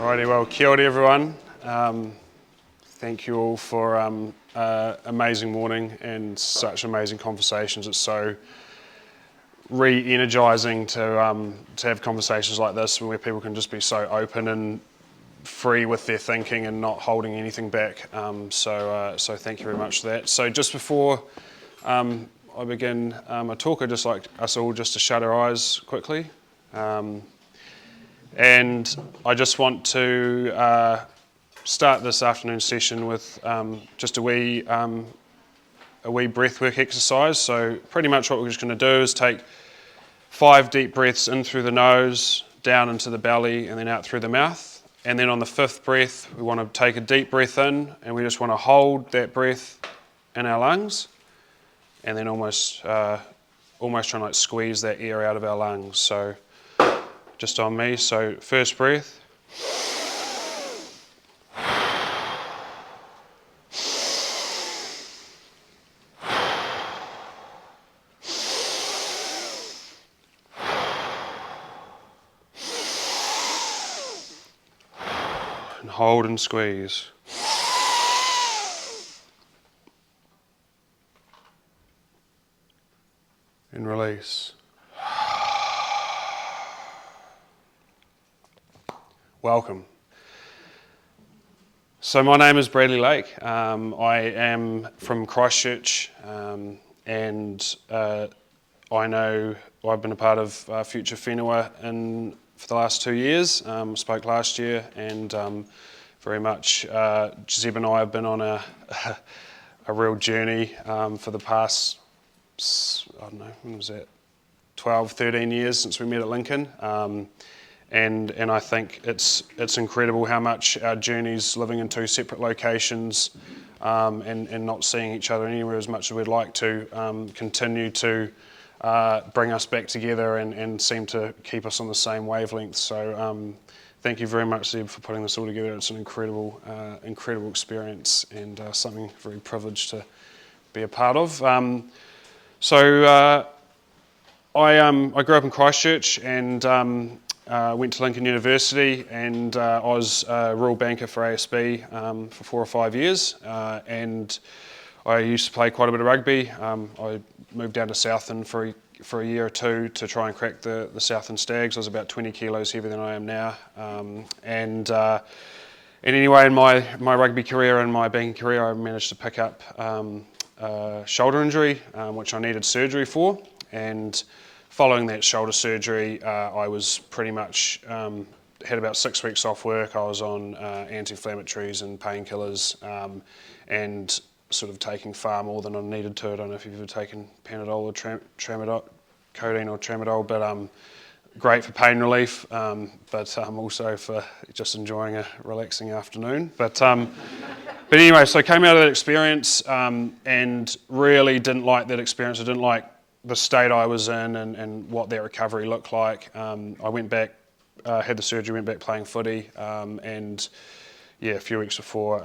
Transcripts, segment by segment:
Alrighty, well, kia ora everyone. Thank you all for amazing morning and such amazing conversations. It's so re-energising to have conversations like this where people can just be so open and free with their thinking and not holding anything back. So thank you very much for that. So just before I begin my talk, I'd just like us all just to shut our eyes quickly. And I just want to start this afternoon session with just a wee breathwork exercise. So pretty much what we're just going to do is take 5 deep breaths in through the nose, down into the belly, and then out through the mouth. And then on the 5th breath, we want to take a deep breath in, and we just want to hold that breath in our lungs, and then almost trying to like squeeze that air out of our lungs. So just on me, so first breath. And hold and squeeze. And release. Welcome. So my name is Bradley Lake. I am from Christchurch, and I know I've been a part of Future Whenua for the last 2 years. Spoke last year, and very much Zeb and I have been on a real journey for the past, I don't know, when was that, 12, 13 years since we met at Lincoln. And I think it's incredible how much our journeys living in 2 separate locations and not seeing each other anywhere as much as we'd like to continue to bring us back together and seem to keep us on the same wavelength. So thank you very much, Zeb, for putting this all together. It's an incredible experience and something very privileged to be a part of. I grew up in Christchurch and went to Lincoln University, and I was a rural banker for ASB for 4 or 5 years, and I used to play quite a bit of rugby. I moved down to Southern for a year or two to try and crack the Southern Stags. I was about 20 kilos heavier than I am now, and anyway, in my rugby career and my banking career, I managed to pick up a shoulder injury, which I needed surgery for, and following that shoulder surgery, I was pretty much, had about 6 weeks off work. I was on anti-inflammatories and painkillers and sort of taking far more than I needed to. I don't know if you've ever taken Panadol or Tramadol, codeine or Tramadol, but great for pain relief, but also for just enjoying a relaxing afternoon. But anyway, so I came out of that experience and really didn't like that experience. I didn't like the state I was in and what that recovery looked like. I went back, had the surgery, went back playing footy, and yeah, a few weeks before,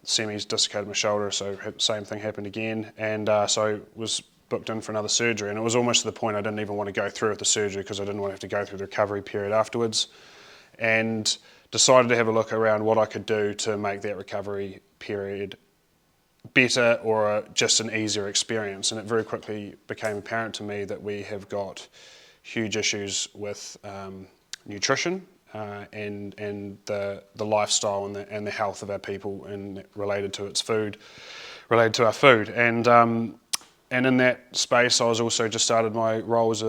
semis dislocated my shoulder, so same thing happened again, and so I was booked in for another surgery, and it was almost to the point I didn't even want to go through with the surgery because I didn't want to have to go through the recovery period afterwards, and decided to have a look around what I could do to make that recovery period better or just an easier experience. And it very quickly became apparent to me that we have got huge issues with nutrition and the lifestyle and the health of our people and related to our food. And in that space, I was also just started my role as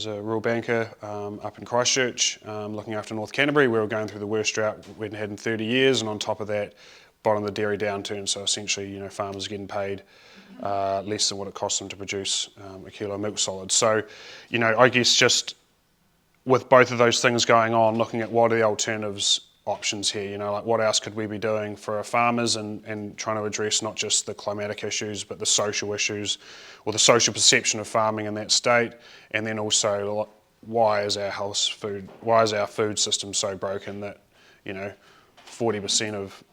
a rural banker up in Christchurch, looking after North Canterbury. We were going through the worst drought we'd had in 30 years, and on top of that, bottom of the dairy downturn, so essentially, farmers getting paid less than what it costs them to produce a kilo of milk solid. So, I guess just with both of those things going on, looking at what are the alternatives options here, like what else could we be doing for our farmers and trying to address not just the climatic issues, but the social issues or the social perception of farming in that state, and then also why is our food system so broken that, 40% of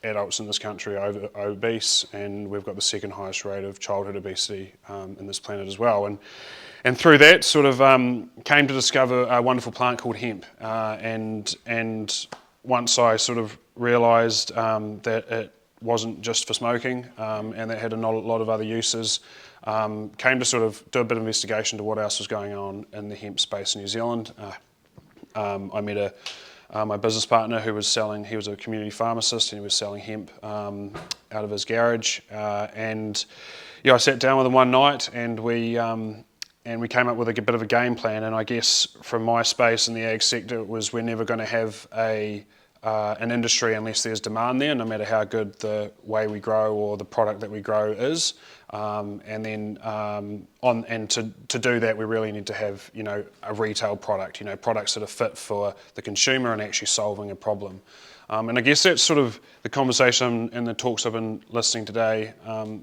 adults in this country are obese, and we've got the second highest rate of childhood obesity in this planet as well. And through that, sort of came to discover a wonderful plant called hemp, and once I sort of realised that it wasn't just for smoking and that had a lot of other uses, came to sort of do a bit of investigation to what else was going on in the hemp space in New Zealand. I met my business partner who was selling, he was a community pharmacist and he was selling hemp out of his garage, and yeah, I sat down with him one night and we came up with a bit of a game plan. And I guess from my space in the ag sector, it was we're never going to have an industry unless there's demand there, no matter how good the way we grow or the product that we grow is. And then to do that, we really need to have, you know, a retail product, you know, products that are fit for the consumer and actually solving a problem. And I guess that's sort of the conversation and the talks I've been listening today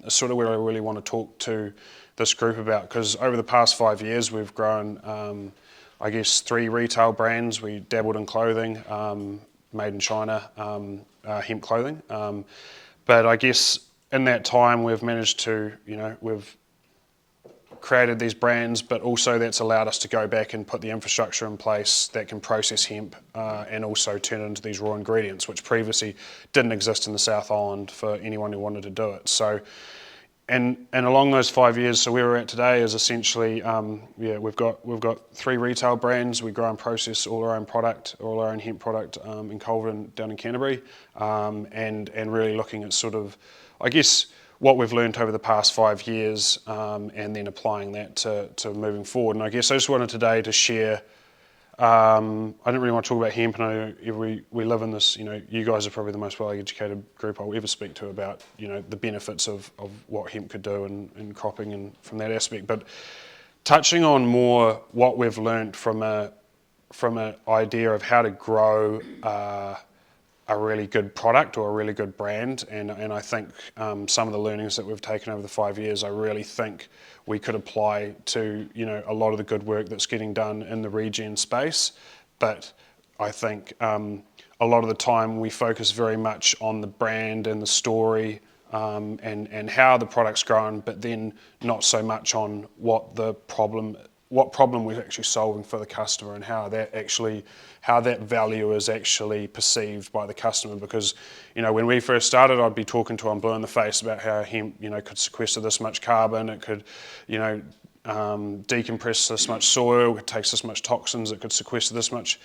is sort of where I really want to talk to this group about, because over the past 5 years we've grown, I guess, 3 retail brands. We dabbled in clothing, made in China, hemp clothing. But I guess in that time we've managed to, you know, we've created these brands, but also that's allowed us to go back and put the infrastructure in place that can process hemp and also turn it into these raw ingredients, which previously didn't exist in the South Island for anyone who wanted to do it. So, and along those 5 years, so where we're at today is essentially, yeah, we've got 3 retail brands. We grow and process all our own product, all our own hemp product in Colvin down in Canterbury, and really looking at sort of, I guess, what we've learned over the past 5 years, and then applying that to moving forward. And I guess I just wanted today to share, I didn't really want to talk about hemp, and I know we live in this, you know, you guys are probably the most well-educated group I'll ever speak to about, you know, the benefits of what hemp could do in cropping and from that aspect. But touching on more what we've learned from an idea of how to grow a really good product or a really good brand, and I think some of the learnings that we've taken over the 5 years, I really think we could apply to, you know, a lot of the good work that's getting done in the regen space. But I think a lot of the time we focus very much on the brand and the story and how the product's grown, but then not so much on what problem we're actually solving for the customer and how that value is actually perceived by the customer. Because, you know, when we first started, I'd be talking to them blue in the face about how hemp, you know, could sequester this much carbon, it could, you know, decompress this much soil, it takes this much toxins, it could sequester this much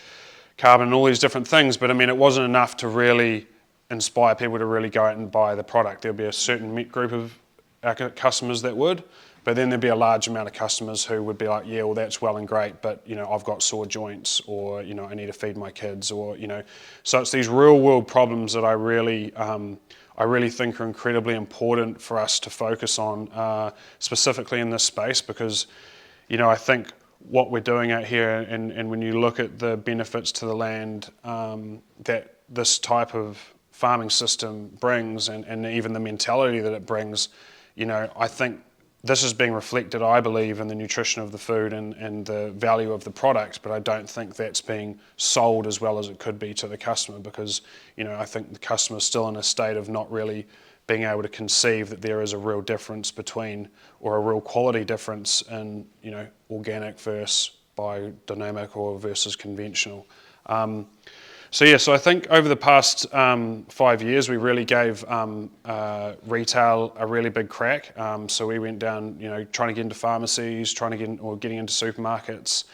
carbon, and all these different things. But I mean, it wasn't enough to really inspire people to really go out and buy the product. There'll be a certain group of our customers that would, but then there'd be a large amount of customers who would be like, yeah, well, that's well and great, but, you know, I've got sore joints, or, you know, I need to feed my kids, or, you know. So it's these real world problems that I really think are incredibly important for us to focus on, specifically in this space, because, you know, I think what we're doing out here, and when you look at the benefits to the land that this type of farming system brings, and even the mentality that it brings, you know, I think this is being reflected, I believe, in the nutrition of the food and the value of the product, but I don't think that's being sold as well as it could be to the customer, because, you know, I think the customer's still in a state of not really being able to conceive that there is a real difference between, or a real quality difference in, you know, organic versus biodynamic or versus conventional. So yeah, so I think over the past 5 years, we really gave retail a really big crack. So we went down, you know, trying to get into pharmacies, getting into supermarkets.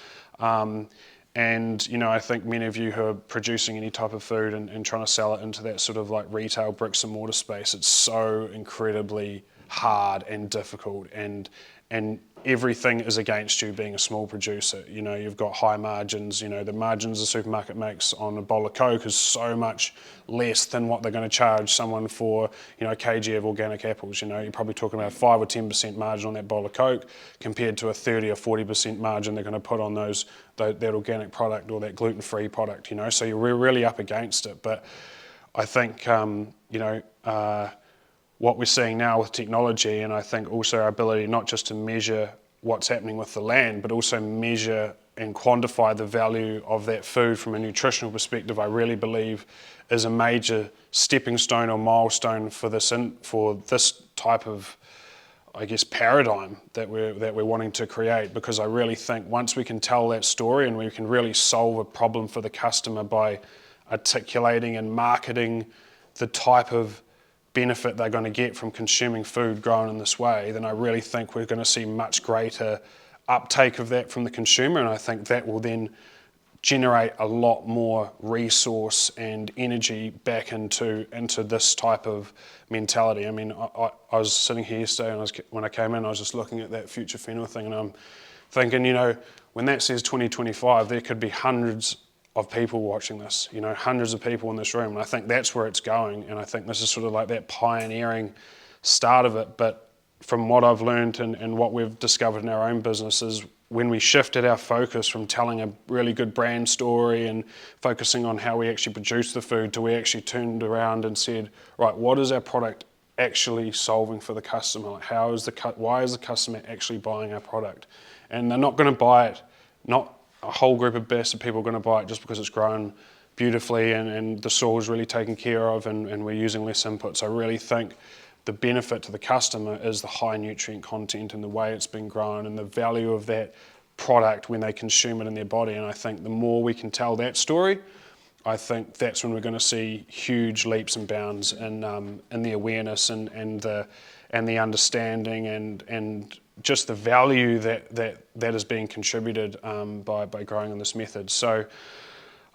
And, you know, I think many of you who are producing any type of food and trying to sell it into that sort of like retail bricks and mortar space, it's so incredibly hard and difficult, and everything is against you being a small producer. You know, you've got high margins. You know, the margins the supermarket makes on a bowl of Coke is so much less than what they're going to charge someone for, you know, a kg of organic apples. You know, you're probably talking about 5 or 10% margin on that bowl of Coke compared to a 30 or 40% margin they're going to put on that organic product or that gluten-free product, you know. So you're really up against it. But I think, you know, what we're seeing now with technology, and I think also our ability not just to measure what's happening with the land, but also measure and quantify the value of that food from a nutritional perspective, I really believe is a major stepping stone or milestone for this type of, I guess, paradigm that we're wanting to create. Because I really think once we can tell that story and we can really solve a problem for the customer by articulating and marketing the type of benefit they're going to get from consuming food grown in this way, then I really think we're going to see much greater uptake of that from the consumer, and I think that will then generate a lot more resource and energy back into this type of mentality. I mean, I was sitting here yesterday, and when I came in, I was just looking at that future fennel thing, and I'm thinking, when that says 2025, there could be hundreds of people watching this, hundreds of people in this room, and I think that's where it's going, and I think this is sort of like that pioneering start of it. But from what I've learned and what we've discovered in our own business is when we shifted our focus from telling a really good brand story and focusing on how we actually produce the food to we actually turned around and said, right, what is our product actually solving for the customer? Like why is the customer actually buying our product? And they're not going to buy it, not a whole group of best of people are going to buy it just because it's grown beautifully and the soil is really taken care of and we're using less inputs. I really think the benefit to the customer is the high nutrient content and the way it's been grown and the value of that product when they consume it in their body. And I think the more we can tell that story, I think that's when we're going to see huge leaps and bounds in the awareness and the understanding and just the value that is being contributed by growing in this method. So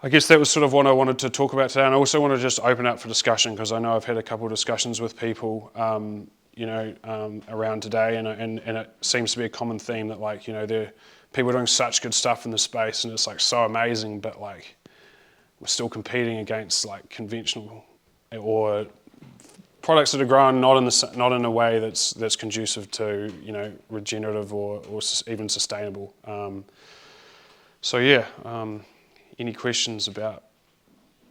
I guess that was sort of what I wanted to talk about today, and I also want to just open up for discussion because I know I've had a couple of discussions with people, around today, and it seems to be a common theme that people are doing such good stuff in the space, and it's like so amazing, but like we're still competing against like conventional or products that are grown not in a way that's conducive to regenerative or even sustainable. Any questions about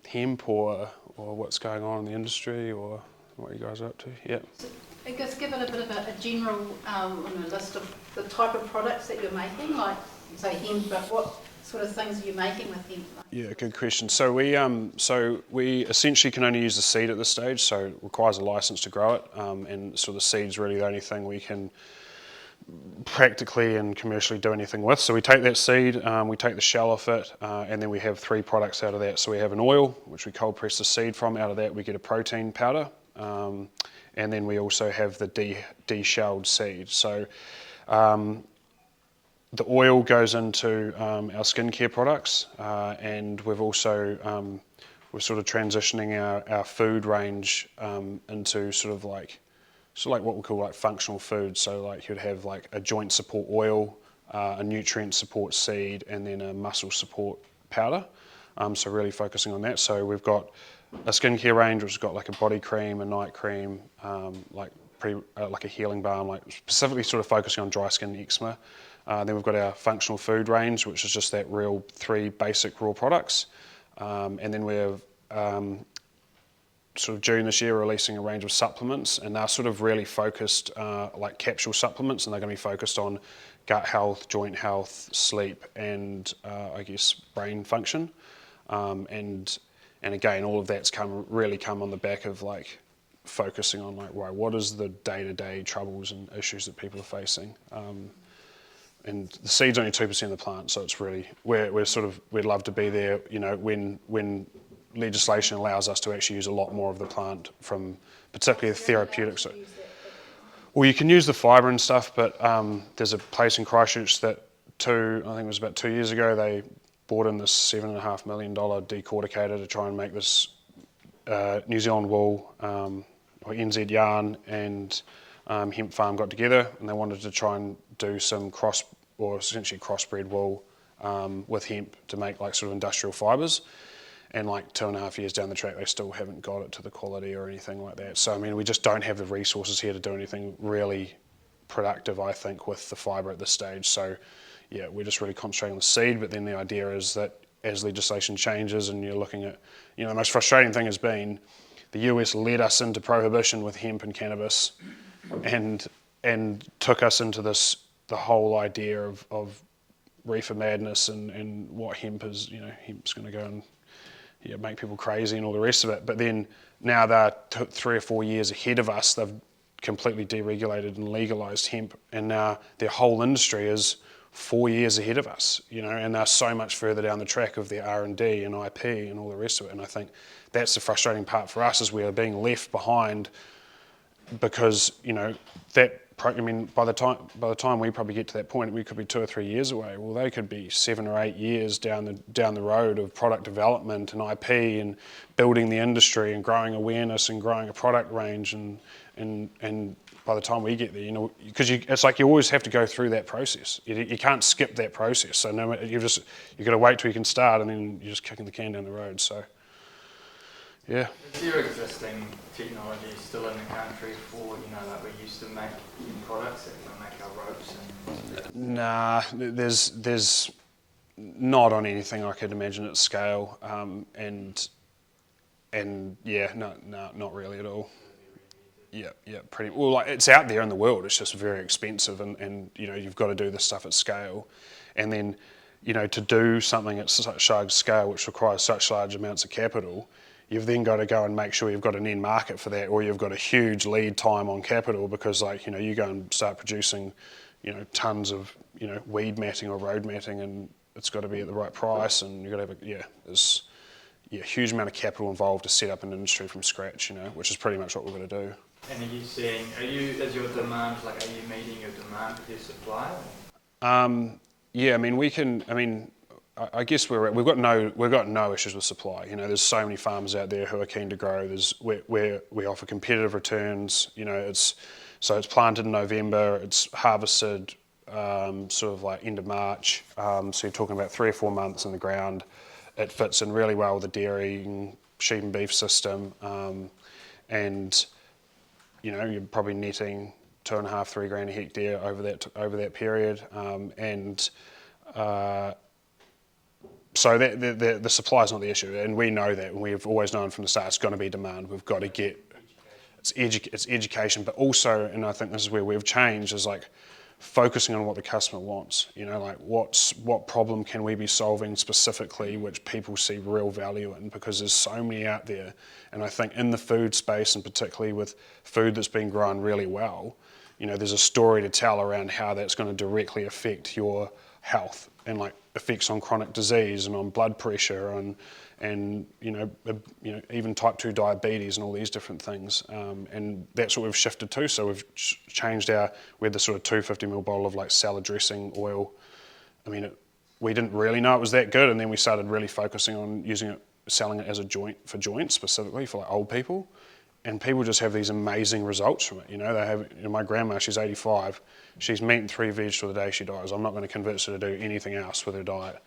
hemp or what's going on in the industry or what you guys are up to? Yeah. So I guess give it a bit of a general list of the type of products that you're making, like say hemp, but what sort of things are you making with hemp? Yeah, good question. So we essentially can only use the seed at this stage, so it requires a license to grow it, and so the seed's really the only thing we can practically and commercially do anything with. So we take that seed, we take the shell off it, and then we have 3 products out of that. So we have an oil, which we cold press the seed from. Out of that we get a protein powder, and then we also have the de-shelled seed. So the oil goes into our skincare products, and we've also we're sort of transitioning our food range into sort of like what we call like functional food. So like you'd have like a joint support oil, a nutrient support seed, and then a muscle support powder. So really focusing on that. So we've got a skincare range which has got like a body cream, a night cream, like a healing balm, like specifically sort of focusing on dry skin eczema. Then we've got our functional food range, which is just that real 3 basic raw products. And then we have sort of June this year releasing a range of supplements, and they're sort of really focused like capsule supplements, and they're going to be focused on gut health, joint health, sleep, and I guess brain function. And again, all of that's really come on the back of like focusing on like, right, what is the day-to-day troubles and issues that people are facing. And the seed's only 2% of the plant, so it's really we'd love to be there, when legislation allows us to actually use a lot more of the plant from particularly the therapeutics. Well, you can use the fibre and stuff, but there's a place in Christchurch that I think it was about 2 years ago, they bought in this $7.5 million decorticator to try and make this New Zealand wool, or NZ yarn and hemp farm got together, and they wanted to try and do some essentially crossbred wool with hemp to make like sort of industrial fibres. And like 2.5 years down the track, they still haven't got it to the quality or anything like that. So I mean, we just don't have the resources here to do anything really productive, I think, with the fibre at this stage. So yeah, we're just really concentrating on the seed. But then the idea is that as legislation changes, and you're looking at, the most frustrating thing has been the US led us into prohibition with hemp and cannabis, and took us into the whole idea of reefer madness and what hemp is. Hemp's going to go and make people crazy and all the rest of it. But then now they're 3 or 4 years ahead of us. They've completely deregulated and legalised hemp, and now their whole industry is, 4 years ahead of us, and they're so much further down the track of their R&D and IP and all the rest of it. And I think that's the frustrating part for us, is we are being left behind because, by the time we probably get to that point, we could be 2 or 3 years away. Well, they could be 7 or 8 years down the road of product development and IP and building the industry and growing awareness and growing a product range and by the time we get there, because it's like you always have to go through that process. You can't skip that process. So you've got to wait till you can start, and then you're just kicking the can down the road. So, yeah. Is there existing technology still in the country for, like we used to make products that make our ropes and? Nah, there's not on anything I could imagine at scale, and yeah, no, not really at all. Yeah, pretty well. Like, it's out there in the world. It's just very expensive, and you've got to do this stuff at scale, and then to do something at such large scale, which requires such large amounts of capital, you've then got to go and make sure you've got an end market for that, or you've got a huge lead time on capital, because you go and start producing tons of weed matting or road matting, and it's got to be at the right price, and you've got to have there's a huge amount of capital involved to set up an industry from scratch, which is pretty much what we're going to do. And are you seeing, is your demand, are you meeting your demand with your supply? Yeah, I guess we've got no issues with supply. There's so many farmers out there who are keen to grow. We offer competitive returns. It's planted in November. It's harvested sort of like end of March. So you're talking about 3 or 4 months in the ground. It fits in really well with the dairy and sheep and beef system, and you're probably netting 2.5-3 grand a hectare over that period, so the supply is not the issue, and we know that, and we've always known from the start it's going to be demand. We've got to get it's education, but also, and I think this is where we've changed, is like focusing on what the customer wants. What problem can we be solving specifically, which people see real value in, because there's so many out there, and I think in the food space, and particularly with food that's been grown really well, there's a story to tell around how that's going to directly affect your health, and effects on chronic disease and on blood pressure and even type 2 diabetes and all these different things, and that's what we've shifted to. So we've changed we had this sort of 250ml bottle of salad dressing oil. We didn't really know it was that good, and then we started really focusing on selling it as a joint for joints, specifically for old people, and people just have these amazing results from it. They have, my grandma, she's 85, she's meat and 3 veg till the day she dies. I'm not going to convince her to do anything else with her diet,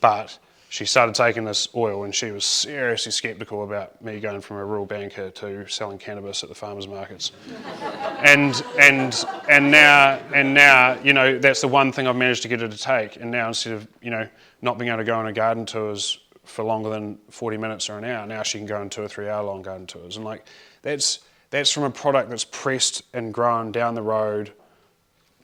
but she started taking this oil, and she was seriously sceptical about me going from a rural banker to selling cannabis at the farmers markets. and now that's the one thing I've managed to get her to take. And now, instead of not being able to go on a garden tours for longer than 40 minutes or an hour, now she can go on 2 or 3 hour long garden tours. And that's from a product that's pressed and grown down the road,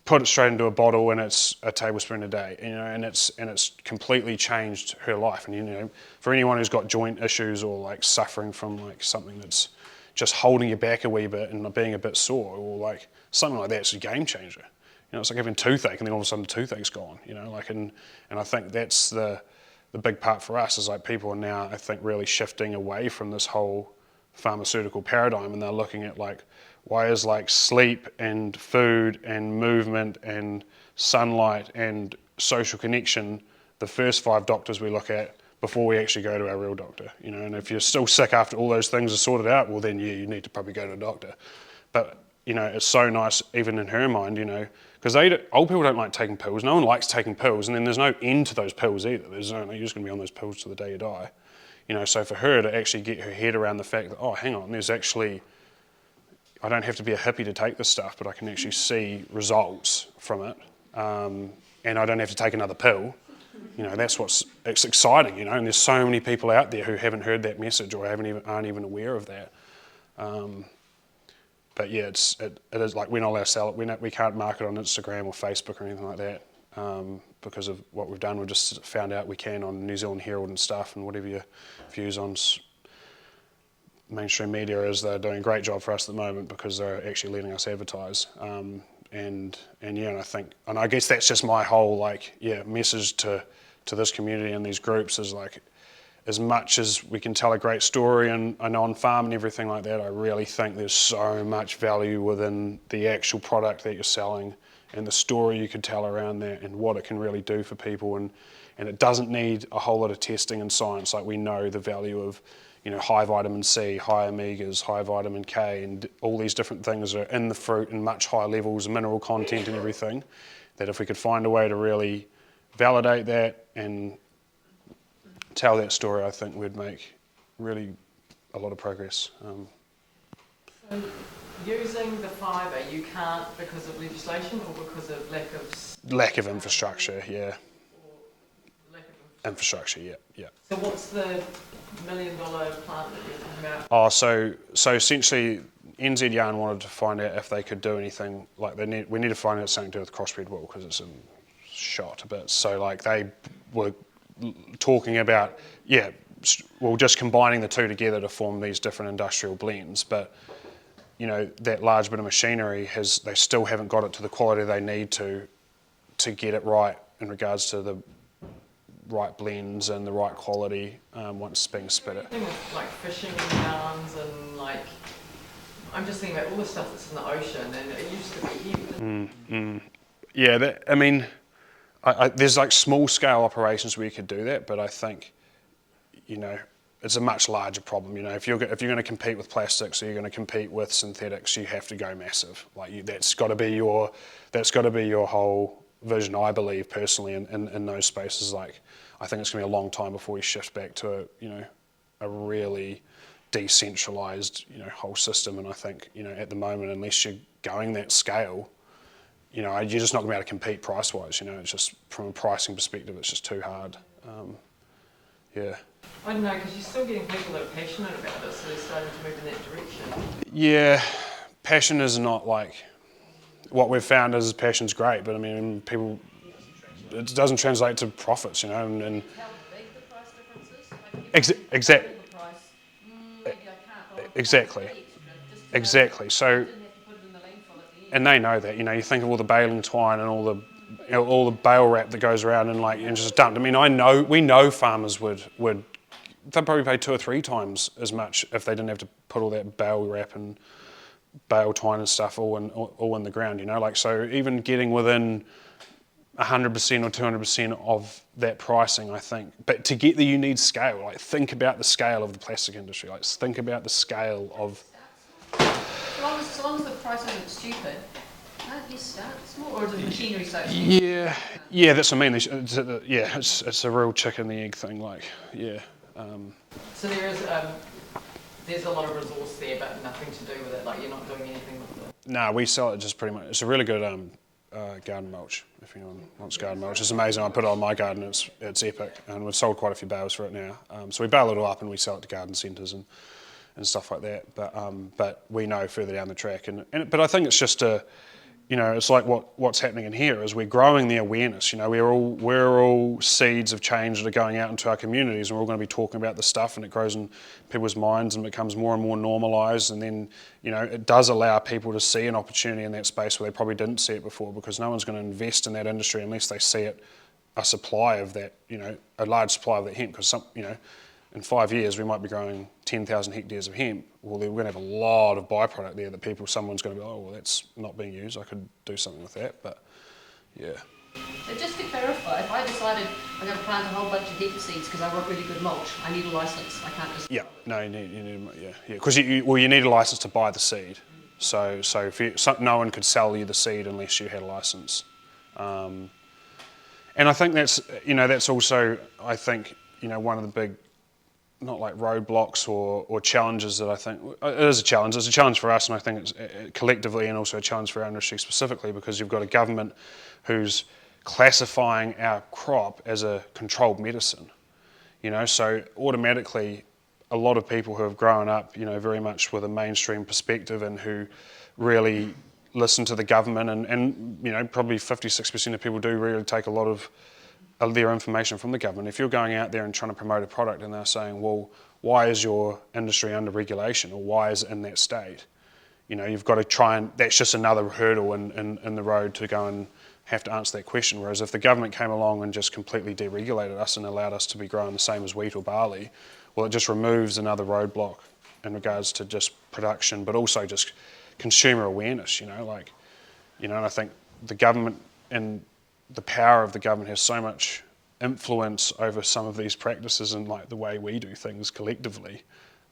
put it straight into a bottle, and it's a tablespoon a day, and it's completely changed her life. And for anyone who's got joint issues or suffering from something that's just holding you back a wee bit and being a bit sore, or something like that, it's a game changer. It's like having toothache, and then all of a sudden the toothache's gone. And I think that's the big part for us, is people are now, I think, really shifting away from this whole pharmaceutical paradigm, and they're looking at why is sleep and food and movement and sunlight and social connection the first 5 doctors we look at before we actually go to our real doctor. And if you're still sick after all those things are sorted out, well then you need to probably go to a doctor. But it's so nice, even in her mind, because old people don't like taking pills. No one likes taking pills, and then there's no end to those pills either. You're just going to be on those pills till the day you die. So for her to actually get her head around the fact that, oh, hang on, there's actually, I don't have to be a hippie to take this stuff, but I can actually see results from it, and I don't have to take another pill. It's exciting, and there's so many people out there who haven't heard that message or aren't even aware of that. But yeah, it is we're not allowed to sell it. We can't market on Instagram or Facebook or anything like that, because of what we've done. We've just found out we can on New Zealand Herald and stuff, and whatever your views on mainstream media is, they're doing a great job for us at the moment, because they're actually letting us advertise. yeah, and I think, and I guess that's just my whole message to this community and these groups is like, as much as we can tell a great story and on farm and everything like that, I really think there's so much value within the actual product that you're selling and the story you could tell around that and what it can really do for people, and it doesn't need a whole lot of testing and science. Like, we know the value of, you know, high vitamin C, high omegas, high vitamin K, and all these different things are in the fruit in much higher levels, mineral content and everything, that if we could find a way to really validate that and tell that story, I think we'd make really a lot of progress. So using the fibre, you can't because of legislation or because of lack of infrastructure, yeah. Or lack of Infrastructure, yeah. So what's the $1 million plant that you're talking about? Oh, so essentially, NZ Yarn wanted to find out if they could do anything, like we need to find out something to do with crossbred wool because it's in shot a bit. So like they were talking about, just combining the two together to form these different industrial blends, but you know, that large bit of machinery they still haven't got it to the quality they need to get it right in regards to the right blends and the right quality once it's being spit at. Like fishing yarns and like, I'm just thinking about all the stuff that's in the ocean, and it used to be hemp. Yeah, there's like small scale operations where you could do that, but I think, you know, it's a much larger problem. You know, if you're going to compete with plastics or you're going to compete with synthetics, you have to go massive. Like that's got to be your whole vision, I believe personally, in those spaces. Like, I think it's going to be a long time before we shift back to a really decentralized, whole system. And I think, at the moment, unless you're going that scale, you're just not going to be able to compete price-wise. It's just, from a pricing perspective, it's just too hard. Yeah. I don't know, because you're still getting people that are passionate about it, so they're starting to move in that direction. Yeah, passion is not like, what we've found is passion's great, but I mean, people, it doesn't translate to profits, and How big the price difference is? Like, if I exactly. double the price, maybe I can't, but I'll have to Exactly. pay extra just to Exactly. know So, I didn't have to put it in the landfill at the end. and they know that, you think of all the baling twine and all the bale wrap that goes around and just dumped. I mean, we know farmers would they'd probably pay 2 or 3 times as much if they didn't have to put all that bale wrap and bale twine and stuff all in the ground, like, so even getting within 100% or 200% of that pricing, I think, but to get there you need scale. Like, think about the scale of the plastic industry, like think about the scale of... So long as the price isn't stupid, can't you start small? Or is the machinery so expensive? Yeah, that's what I mean. It's a real chicken and the egg thing, like, yeah. So there's a lot of resource there, but nothing to do with it. Like, you're not doing anything with it. No, we sell it just pretty much. It's a really good garden mulch. If anyone wants garden mulch, it's amazing. I put it on my garden. It's epic, and we've sold quite a few bales for it now. So we bale it all up and we sell it to garden centres and stuff like that. But we know further down the track, but I think it's just it's like what's happening in here is we're growing the awareness. We're all seeds of change that are going out into our communities, and we're all going to be talking about this stuff, and it grows in people's minds and becomes more and more normalised. And then it does allow people to see an opportunity in that space where they probably didn't see it before, because no one's going to invest in that industry unless they see a supply of that, a large supply of that hemp. Because in 5 years we might be growing 10,000 hectares of hemp. Well, we're going to have a lot of byproduct there that someone's going to be, oh, well, that's not being used. I could do something with that. But yeah. So just to clarify, if I decided I'm going to plant a whole bunch of hemp seeds because I want really good mulch, I need a licence. I can't just... Yeah, no, you need because you need a license to buy the seed. So if no one could sell you the seed unless you had a license. And I think that's also, I think, one of the big, not like roadblocks or challenges that I think, it is a challenge. It's a challenge for us, and I think it's collectively, and also a challenge for our industry specifically, because you've got a government who's classifying our crop as a controlled medicine. So automatically, a lot of people who have grown up, very much with a mainstream perspective and who really listen to the government, and probably 50-60% of people do really take a lot of their information from the government. If you're going out there and trying to promote a product and they're saying, well, why is your industry under regulation, or why is it in that state? you've got to try and, that's just another hurdle in the road to go and have to answer that question. Whereas if the government came along and just completely deregulated us and allowed us to be growing the same as wheat or barley, well, it just removes another roadblock in regards to just production, but also just consumer awareness, and I think the government and the power of the government has so much influence over some of these practices and like the way we do things collectively.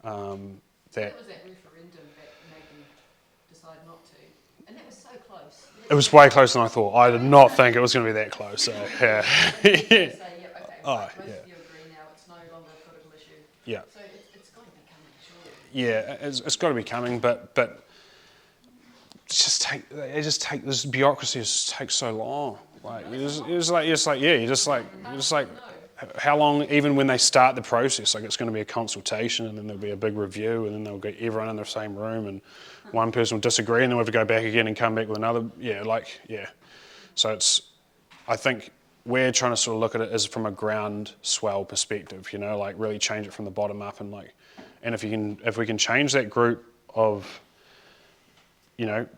That was that referendum that made them decide not to, and that was so close. It was way closer than I thought. I did not think it was going to be that close. So, yeah. Say, yeah, okay, Oh, most yeah. of you agree now, it's no longer a political issue. Yeah. So it's got to be coming, surely. Yeah, it's got to be coming, but this bureaucracy just takes so long. Like how long? Even when they start the process, like it's going to be a consultation, and then there'll be a big review, and then they'll get everyone in the same room, and one person will disagree, and then we'll have to go back again and come back with another. So I think we're trying to sort of look at it as from a ground swell perspective, like really change it from the bottom up, and if we can change that group of,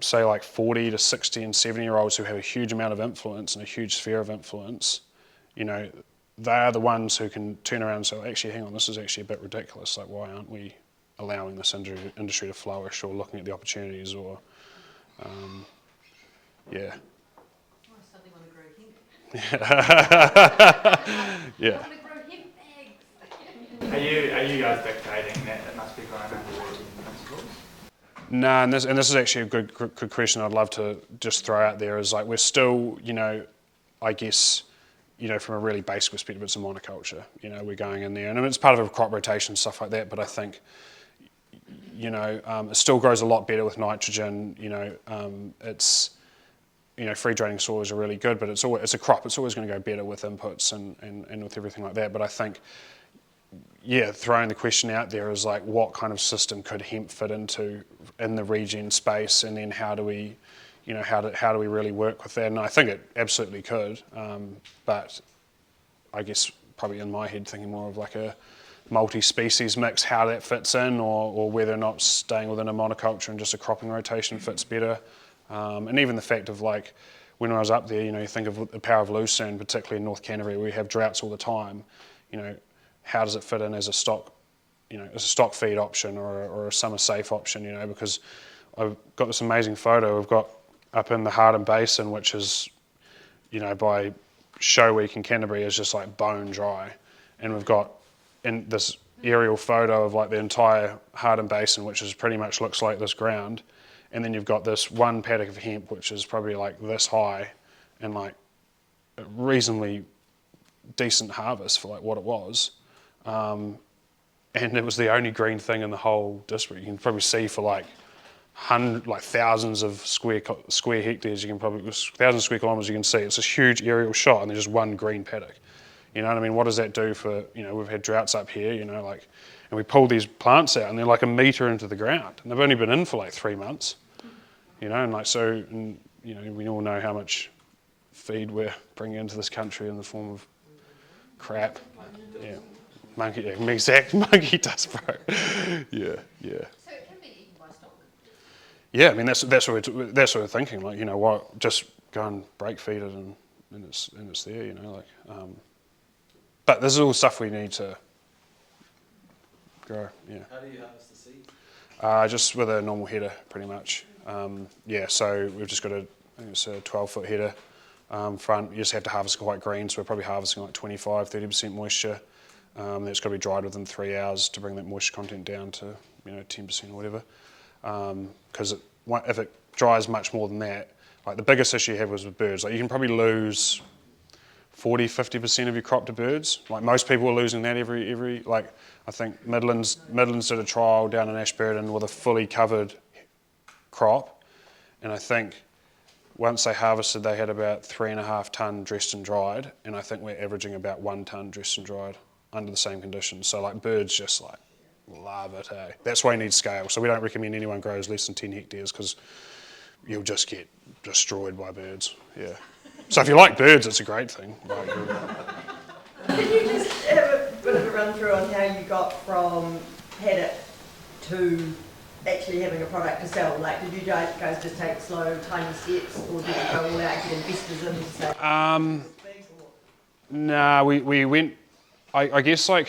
say like 40 to 60 and 70-year-olds who have a huge amount of influence and a huge sphere of influence, they are the ones who can turn around and say, well, actually, hang on, this is actually a bit ridiculous. Like, why aren't we allowing this industry to flourish or looking at the opportunities or, yeah. I suddenly want to grow hemp. Yeah. I want to grow hemp eggs. Are you guys dictating that it must be grown under Virgin principles? No, and this is actually a good question I'd love to just throw out there is like we're still, I guess, from a really basic perspective, it's a monoculture. We're going in there, and it's part of a crop rotation and stuff like that, but I think, it still grows a lot better with nitrogen. It's, free draining soils are really good, but it's a crop. It's always going to go better with inputs and with everything like that. But I think, throwing the question out there is like, what kind of system could hemp fit into in the regen space, and then how do we really work with that? And I think it absolutely could, but I guess probably in my head thinking more of like a multi-species mix, how that fits in, or whether or not staying within a monoculture and just a cropping rotation fits better. And even the fact of like, when I was up there, you think of the power of lucerne, particularly in North Canterbury, where we have droughts all the time, how does it fit in as a stock feed option or a summer safe option, because I've got this amazing photo we've got up in the Hardin Basin, which is, by show week in Canterbury is just like bone dry. And we've got in this aerial photo of like the entire Hardin Basin, which is pretty much looks like this ground. And then you've got this one paddock of hemp, which is probably like this high and like a reasonably decent harvest for like what it was. And it was the only green thing in the whole district. You can probably see for like thousands of square hectares, you can probably, 1,000 square kilometres you can see. It's this huge aerial shot and there's just one green paddock. You know what I mean? What does that do for, we've had droughts up here, and we pulled these plants out and they're like a metre into the ground and they've only been in for like 3 months, we all know how much feed we're bringing into this country in the form of crap. Yeah. Monkey dust, bro. Yeah. So it can be eaten by stock. Yeah, I mean that's what we're thinking. Like, what, just go and break feed it and it's there. But this is all stuff we need to grow. Yeah. How do you harvest the seed? Just with a normal header, pretty much. So we've just got I think it's a 12-foot header front. You just have to harvest quite green, so we're probably harvesting like 25-30% moisture. It's got to be dried within 3 hours to bring that moisture content down to 10% or whatever. Because if it dries much more than that, like the biggest issue you have was with birds. Like you can probably lose 40-50% of your crop to birds. Like most people are losing that every like I think Midlands did a trial down in Ashburton with a fully covered crop, and I think once they harvested they had about 3.5 tonne dressed and dried, and I think we're averaging about 1 tonne dressed and dried under the same conditions. So like birds just like love it, eh? That's why you need scale. So we don't recommend anyone grows less than 10 hectares because you'll just get destroyed by birds. Yeah. So if you like birds, it's a great thing. Can you just have a bit of a run through on how you got from paddock to actually having a product to sell? Like, did you guys just take slow, tiny steps, or did you go all out and get investors in and say, Nah, we went, I guess like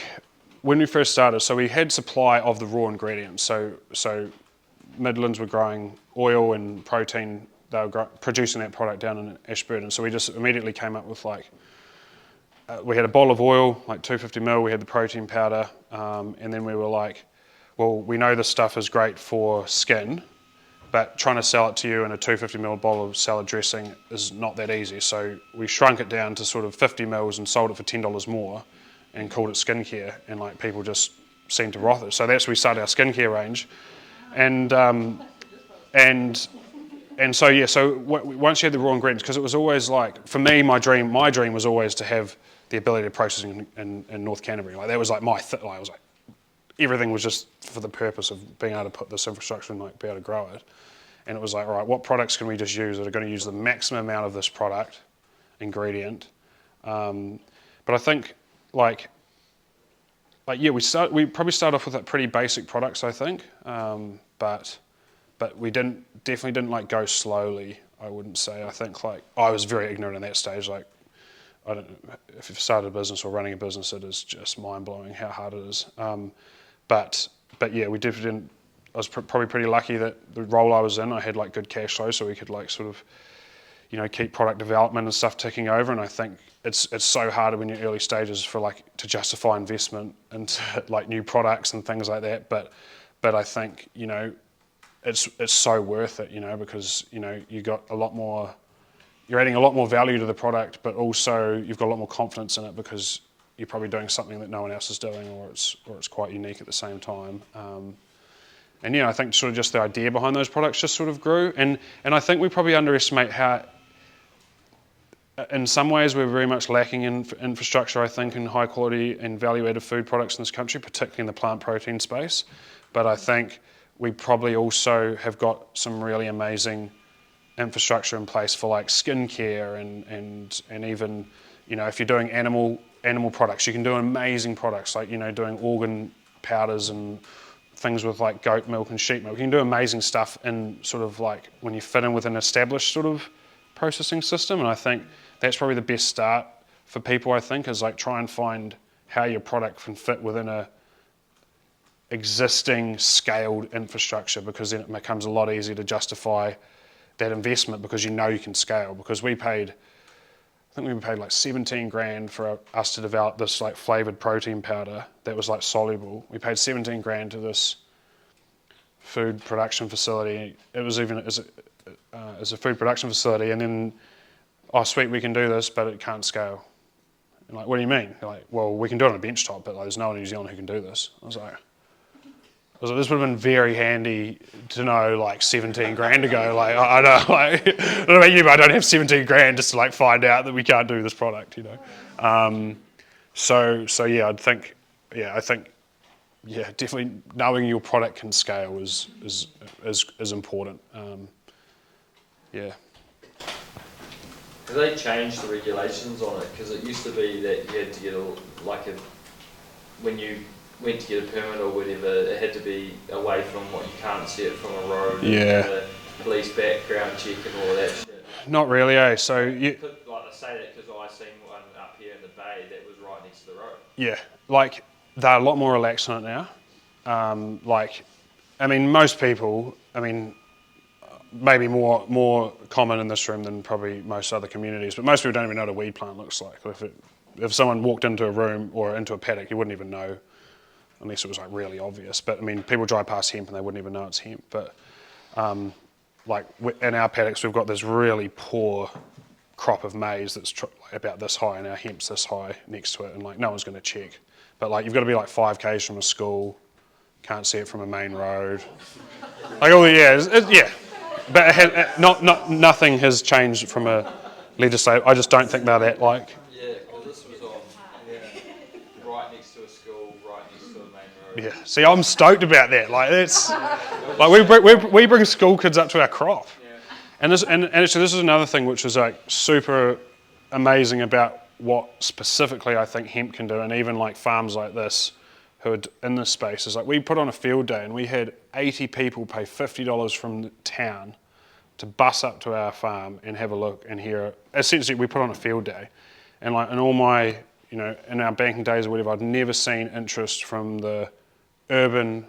when we first started, so we had supply of the raw ingredients. So Midlands were growing oil and protein, they were producing that product down in Ashburton. So we just immediately came up with like, we had a bottle of oil, like 250ml, we had the protein powder, and then we were like, well, we know this stuff is great for skin, but trying to sell it to you in a 250ml bottle of salad dressing is not that easy. So we shrunk it down to sort of 50ml and sold it for $10 more and called it skincare, and like people just seemed to froth it. So that's where we started our skincare range. And so yeah, so once you had the raw ingredients, because it was always like, for me, my dream was always to have the ability to process in North Canterbury. Like that was like I was like, everything was just for the purpose of being able to put this infrastructure and like be able to grow it. And it was like, all right, what products can we just use that are going to use the maximum amount of this product ingredient? But I think like yeah, we probably started off with like pretty basic products, I think. But we definitely didn't like go slowly, I wouldn't say. I think like I was very ignorant in that stage. Like I don't know, if you've started a business or running a business, it is just mind-blowing how hard it is. But yeah, we definitely didn't. I was probably pretty lucky that the role I was in, I had like good cash flow, so we could like sort of, you know, keep product development and stuff ticking over. And I think it's so hard when you're early stages for like to justify investment into like new products and things like that. But I think, you know, it's so worth it, you know, because you know you got a lot more. You're adding a lot more value to the product, but also you've got a lot more confidence in it because you're probably doing something that no one else is doing, or it's quite unique at the same time. And yeah, I think sort of just the idea behind those products just sort of grew, and I think we probably underestimate how, in some ways, we're very much lacking in infrastructure, I think, in high quality and value-added food products in this country, particularly in the plant protein space. But I think we probably also have got some really amazing infrastructure in place for like skincare and even, you know, if you're doing animal products, you can do amazing products like, you know, doing organ powders and things with like goat milk and sheep milk. You can do amazing stuff in sort of like when you fit in with an established sort of processing system. And I think that's probably the best start for people, I think, is like try and find how your product can fit within a existing scaled infrastructure, because then it becomes a lot easier to justify that investment because you know you can scale. Because we paid like 17 grand for us to develop this like flavored protein powder that was like soluble. We paid 17 grand to this food production facility. It was even as a food production facility, and then, oh sweet, we can do this, but it can't scale. And like, what do you mean? They're like, well, we can do it on a bench top, but like, there's no one in New Zealand who can do this. I was like, this would have been very handy to know like 17 grand ago. Like I don't know about you, but I don't have 17 grand just to like find out that we can't do this product, you know. So yeah, I think definitely knowing your product can scale is important. Yeah. Have they changed the regulations on it? Because it used to be that you had to get when you went to get a permit or whatever, it had to be away from what you can't see it from a road. Yeah. And the police background check and all of that shit. Not really, eh? So you. Like I say that because I seen one up here in the bay that was right next to the road. Yeah, like they're a lot more relaxed on it now. Like, I mean, most people. I mean, maybe more common in this room than probably most other communities. But most people don't even know what a weed plant looks like. If someone walked into a room or into a paddock, you wouldn't even know. Unless it was like really obvious. But I mean, people drive past hemp and they wouldn't even know it's hemp. But like in our paddocks, we've got this really poor crop of maize that's about this high, and our hemp's this high next to it, and like no one's going to check. But like you've got to be like 5 k's from a school, can't see it from a main road. Like yeah. But nothing has changed from a legislative. I just don't think they're that like. Yeah, see, I'm stoked about that. Like it's like we bring school kids up to our crop, and actually this is another thing which is like super amazing about what specifically I think hemp can do, and even like farms like this, who are in this space is like, we put on a field day and we had 80 people pay $50 from the town to bus up to our farm and have a look and hear. Essentially, we put on a field day, and like in all my, you know, in our banking days or whatever, I'd never seen interest from the urban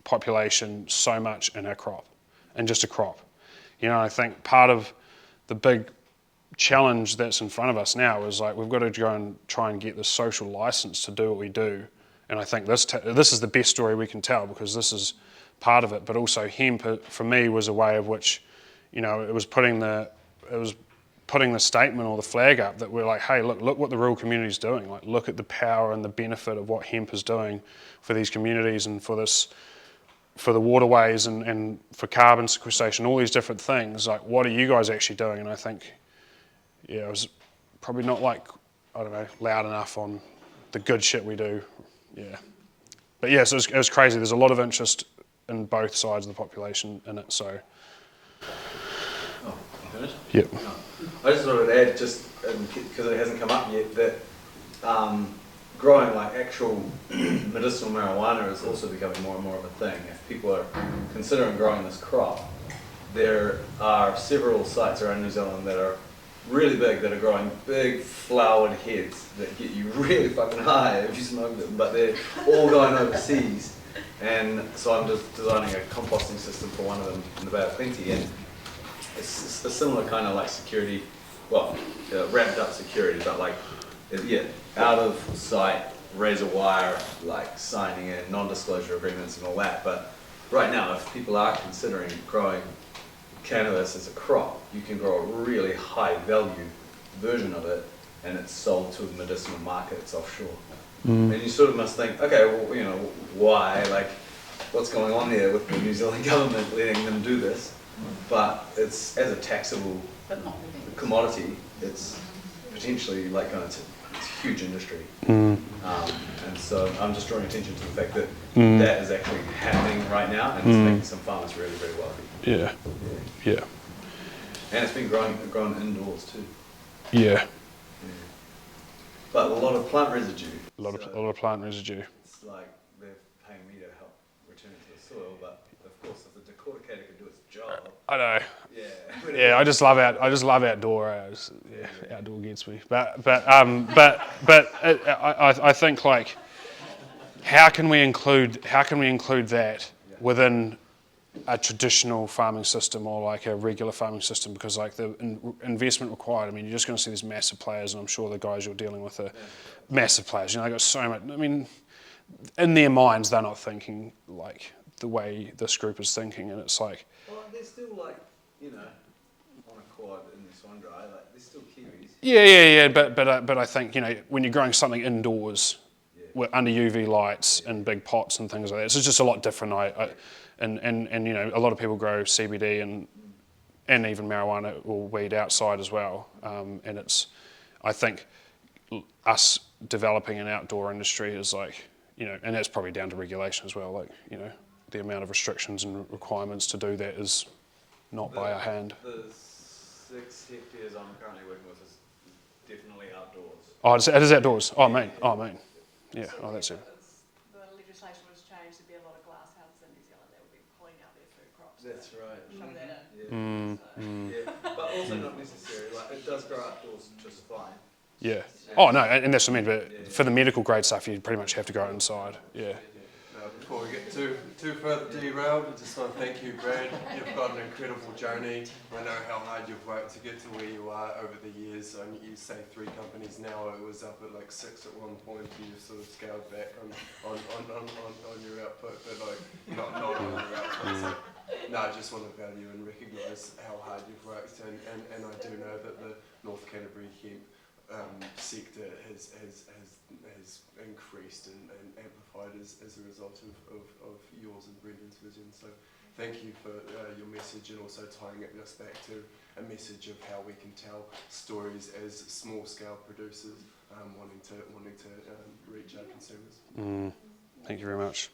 population so much in a crop, and just a crop. You know, I think part of the big challenge that's in front of us now is like, we've got to go and try and get the social license to do what we do. And I think this is the best story we can tell, because this is part of it. But also hemp, for me, was a way of which, you know, it was putting the statement or the flag up that we're like, hey, look what the rural community's doing. Like, look at the power and the benefit of what hemp is doing for these communities and for the waterways and for carbon sequestration, all these different things. Like, what are you guys actually doing? And I think, yeah, it was probably not like, I don't know, loud enough on the good shit we do. Yeah. But yeah, so it was crazy. There's a lot of interest in both sides of the population in it, so. Oh, you finished? Yep. No. I just wanted to add, just because it hasn't come up yet, that growing like actual medicinal marijuana is also becoming more and more of a thing. If people are considering growing this crop, there are several sites around New Zealand that are really big, that are growing big flowered heads that get you really fucking high if you smoke them, but they're all going overseas. And so I'm just designing a composting system for one of them in the Bay of Plenty, and it's a similar kind of like security, well, ramped up security, but like, yeah, out of sight, razor wire, like signing in non-disclosure agreements and all that. But right now, if people are considering growing cannabis as a crop, you can grow a really high value version of it, and it's sold to medicinal markets offshore. And you sort of must think, okay, well, you know, why? Like, what's going on there with the New Zealand government letting them do this? But it's, as a taxable commodity, it's potentially like going to, it's a huge industry. And so I'm just drawing attention to the fact that that is actually happening right now, and it's making some farmers really, really wealthy. Yeah. And it's been grown indoors too. Yeah. But a lot of plant residue. A lot of plant residue. It's like they're paying me to help return it to the soil, but of course if the decorticator can do its job. I know. Yeah. Yeah, I just love outdoor. Outdoor gets me. But I think like, how can we include that within a traditional farming system or like a regular farming system? Because like the investment required, I mean, you're just going to see these massive players, and I'm sure the guys you're dealing with are massive players. You know, they got so much. I mean, in their minds, they're not thinking like the way this group is thinking, and it's like. Well, they're still like, you know, on a quad in the Swan-Dry, like they're still Kiwis. Yeah. But I think, you know, when you're growing something indoors, under UV lights and big pots and things like that, it's just a lot different. And you know, a lot of people grow CBD and even marijuana or weed outside as well. And it's, I think, us developing an outdoor industry is like, you know, and that's probably down to regulation as well. Like, you know, the amount of restrictions and requirements to do that is not by our hand. The 6 hectares I'm currently working with is definitely outdoors. Oh, it is outdoors. Oh, man. Yeah. Oh, that's it. The legislation was changed, there'd be a lot of glass houses in New Zealand that would be pulling out their food crops. That's right. Shove that in. Yeah, but also not necessary. Like, it does grow outdoors just fine. Yeah. Oh, no, and that's what I mean. But for the medical grade stuff, you pretty much have to go inside. Yeah. Before we get too further derailed, I just want to thank you, Brad. You've got an incredible journey. I know how hard you've worked to get to where you are over the years. You say 3 companies now. It was up at like 6 at one point. You've sort of scaled back on your output, but like not on your output. So, no, I just want to value and recognise how hard you've worked, and I do know that the North Canterbury hemp sector has increased and amplified as a result of yours and Brendan's vision. So thank you for your message, and also tying us back to a message of how we can tell stories as small scale producers wanting to reach our consumers. Thank you very much.